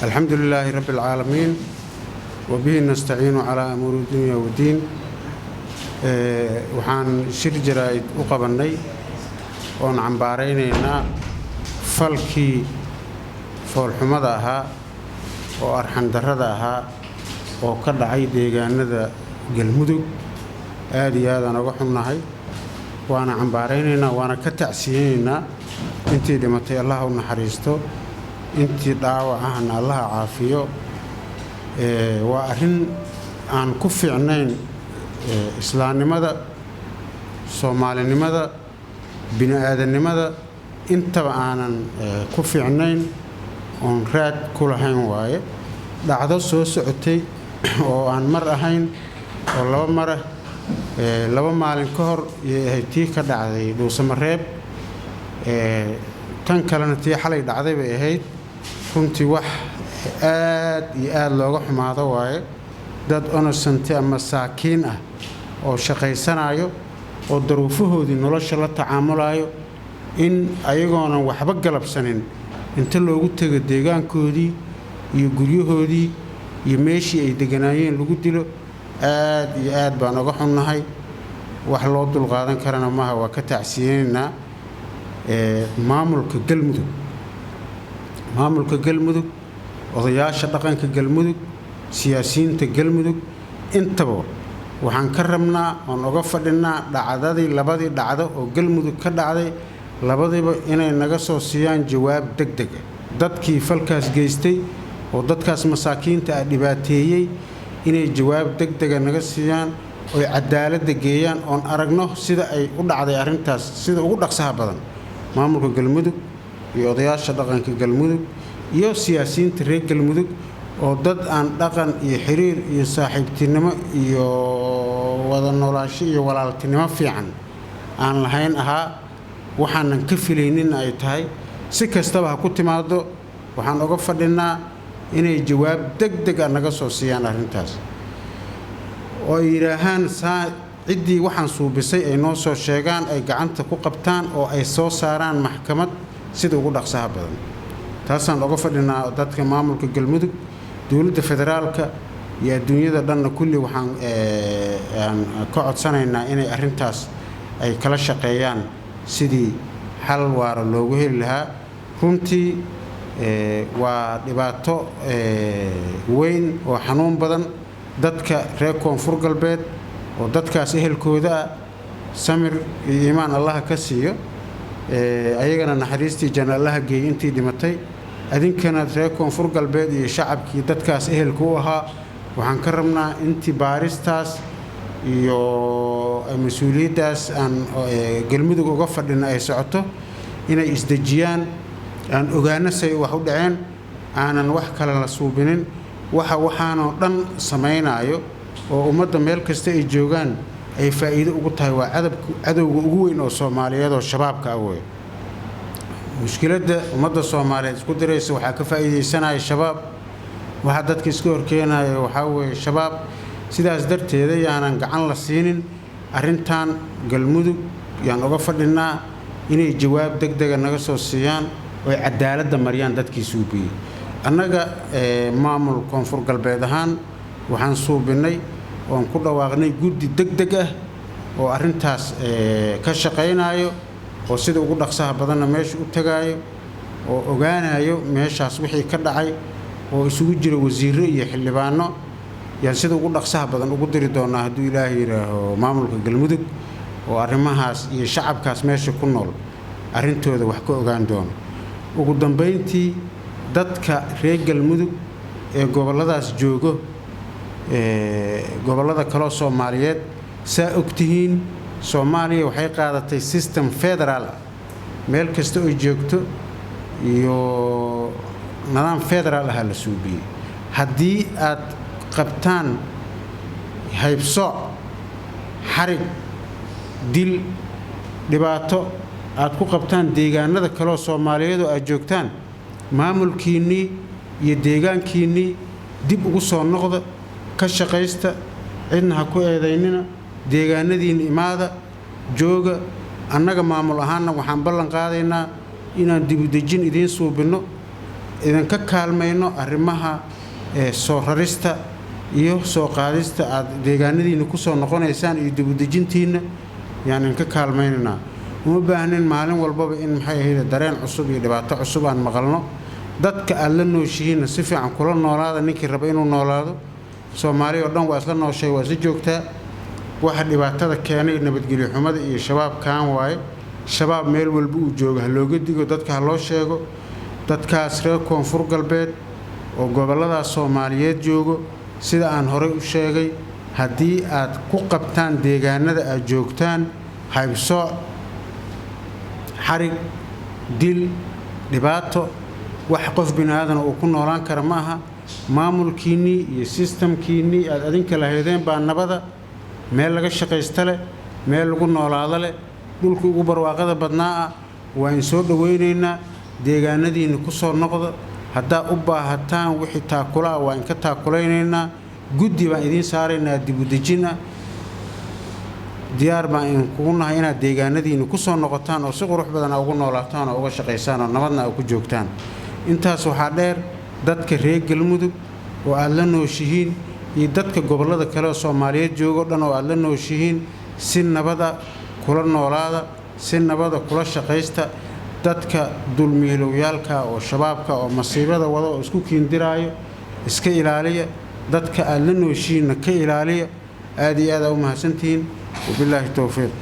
الحمد لله رب العالمين وبه نستعين على أمور الدنيا والدين. waxaan shir jaraa'id u qabanay oon cambaaraynaynaa falkii foolxumada ahaa oo arxan darrada ahaa oo ka dhacay deegaanada galmudug. aad iyo aad aan uga xunnahay, waana cambaaraynaynaa, waana ka tacsiyeynaynaa. intii dhimatay allah u naxariisto, intii dhaawac ahna allah caafiyo. waa arrin aan ku fiicnayn islaamnimada, soomaalinimada, bini'aadanimada intaba aanan ku fiicnayn, oon raad ku lahayn waaye. dhacdo soo socotay oo aan mar ahayn oo laba mara laba maalin ka hor ayay ahayd tii ka dhacday dhuusamareeb. tan kalena tii xalay dhacday bay ahayd. runtii wax aad iyo aad looga xumaado waaye. dad innocent ama saakiin ah oo shaqaysanayo oo daruufahoodii nolosha la tacaamulayo in ayagoonan waxba galabsanin inta loogu tego deegaankoodii iyo guryahoodii iyo meeshii ay deganaayeen lagu dilo. aad iyo aad baan uga xunnahay, wax loo dulqaadan karana maaha. waa ka tacsiyeynaynaa maamulka galmudug, odayaasha dhaqanka galmudug, siyaasiyiinta galmudug intaba waxaan ka rabnaa oon uga fadhinaa dhacdadii labadii dhacdo oo galmudug ka dhacday labadiiba inay naga soo siiyaan jawaab degdega. dadkii falkaas geystay oo dadkaas masaakiinta ah dhibaateeyey inay jawaab degdega naga siiyaan oy cadaaladda geeyaan, oon aragno sida ay u dhacday arrintaas sida ugu dhaqsaha badan. maamulka galmudug iyo odayaasha dhaqanka galmudug iyo siyaasiyiinta reer galmudug oo dad aan dhaqan iyo xiriir iyo saaxiibtinimo iyo wada noolaansho iyo walaaltinimo fiican aan lahayn ahaa. waxaanan ka filaynin ay tahay. si kastaba ha ku timaado, waxaan uga fadhinaa inay jawaab degdeg ah naga soo siiyaan arrintaas, oo ay yidhaahaan ciddii waxaan suubisay ay noo soo sheegaan, ay gacanta ku qabtaan oo ay soo saaraan maxkamad sida ugu dhaqsaha badan. taasaan uga fadhinaa dadka maamulka galmudug, dowladda federaalka iyo adduunyada dhanna kulli waxaan ka codsanaynaa inay arrintaas ay kala shaqeeyaan sidii xal waara loogu heli lahaa. runtii waa dhibaato weyn oo xanuun badan. dadka reer koonfur galbeed oo dadkaas ehelkooda ah samir iyo iimaan allaha ka siiyo, ayagana naxariistii janno allaha geeyey intii dhimatay. adinkana reer koonfur galbeed iyo shacabkii dadkaas ehelka u ahaa waxaan ka rabnaa intii baaristaas iyo mas-uuliyaddaas aan galmudug uga fadhina ay socoto inay isdejiyaan, aan ogaano say wax u dhaceen, aanan wax kale la suubinin. waxaanoo dhan samaynaayo oo ummadda meel kasta ay joogaan ay faa'iido ugu tahay waa cadowga ugu weyn oo soomaaliyeed oo shabaabka ah wey. mushkiladda ummadda soomaaliyeed isku diraysa waxaa ka faa'iidaysanaya shabaab. waxaa dadka iska horkeenaya waxaa weeye shabaab. sidaas darteeda yaanan gacan la siinin. arrintan galmudug yaan uga fadhinaa inay jawaab degdega naga soo siiyaan oo cadaaladda mariyaan dadkii suubiyey. annaga maamul koonfur galbeed ahaan waxaan suubinnay oon ku dhawaaqnay guddi degdeg ah oo arrintaas ka shaqaynayo oo sida ugu dhaqsaha badanna meesha u tagaayo oo ogaanayo meeshaas wixii ka dhacay oo isugu jira wasiirro iyo xildhibaano. yaan sida ugu dhaqsaha badan ugu diri doonaa hadduu ilaahay yidhaaho maamulka galmudug oo arrimahaas iyo shacabkaas meesha ku nool arrintooda wax ka ogaan doono. ugu dambayntii, dadka reer galmudug ee gobolladaas joogo, gobollada kaloo soomaaliyeed, saa ogtihiin soomaaliya waxay qaadatay system federaal ah. meel kasta oo joogto iyo nidaam federaal ah la suubiyey. haddii aad qabtaan haybsooc, xarig, dil, dhibaato aad ku qabtaan deegaanada kaloo soomaaliyeed oo aad joogtaan, maamulkiinnii iyo deegaankiinnii dib ugu soo noqda, ka shaqaysta, cidna ha ku eedaynina, deegaanadiinna imaada, jooga. annaga maamul ahaanna waxaan ballan qaadaynaa inaan dibudejin idiin suubinno idinka kaalmayno arrimaha soo rarista iyo soo qaadista aad deegaanadiina ku soo noqonaysaan iyo dib u dejintiina yaan ka kaalmaynaa uma baahnin maalin walbaba in maxay ahayd dareen cusub iyo dhibaato cusub aan maqalno dadka aad la nooshihiin si fiican kula noolaada ninkii raba inuu noolaado Soomaaliya oo dhan waa isla nooshay waa si joogtaa waxa dhibaatada keenay nabadgelyo xumada iyo shabaab kaan waaye shabaab meel walba uu joogo looga digo dadka loo sheego dadkaas reer koonfur galbeed oo gobolada Soomaaliyeed joogo sida aan hore u sheegay haddii aad ku qabtaan deegaanada aad joogtaan haybsooc xarig dil dhibaato wax qof binaadan oo ku noolaan kara ma aha maamulkiinii iyo systemkiinii aad adinka lahaydeen baa nabada meel laga shaqaysta leh meel lagu noolaado leh dhulka ugu barwaaqada badnaa waa in soo dhaweynaynaa deegaanadiina ku soo noqdo haddaa u baahataan wixii taakula waa in ka taakulaynayna guddi baan idin saaraynaa dib u dejina diyaar baan in kugu nahay inaad deegaanadiina ku soo noqotaan oo si qurux badan ugu noolaataan oo uga shaqaysaan oo nabadna ku joogtaan intaas waxaa dheer dadka reer Galmudug oo aad la nooshihiin iyo dadka gobolada kale oo Soomaaliyeed joogo dhan oo aad la nooshihiin si nabada kula noolaada si nabada kula shaqaysta dadka dulmiilowyaalka oo shabaabka oo masiibada wada oo isku kiindiraayo iska ilaaliya dadka aad la nooshihiin ka ilaaliya aad iyo aad u mahadsantiin وبالله التوفيق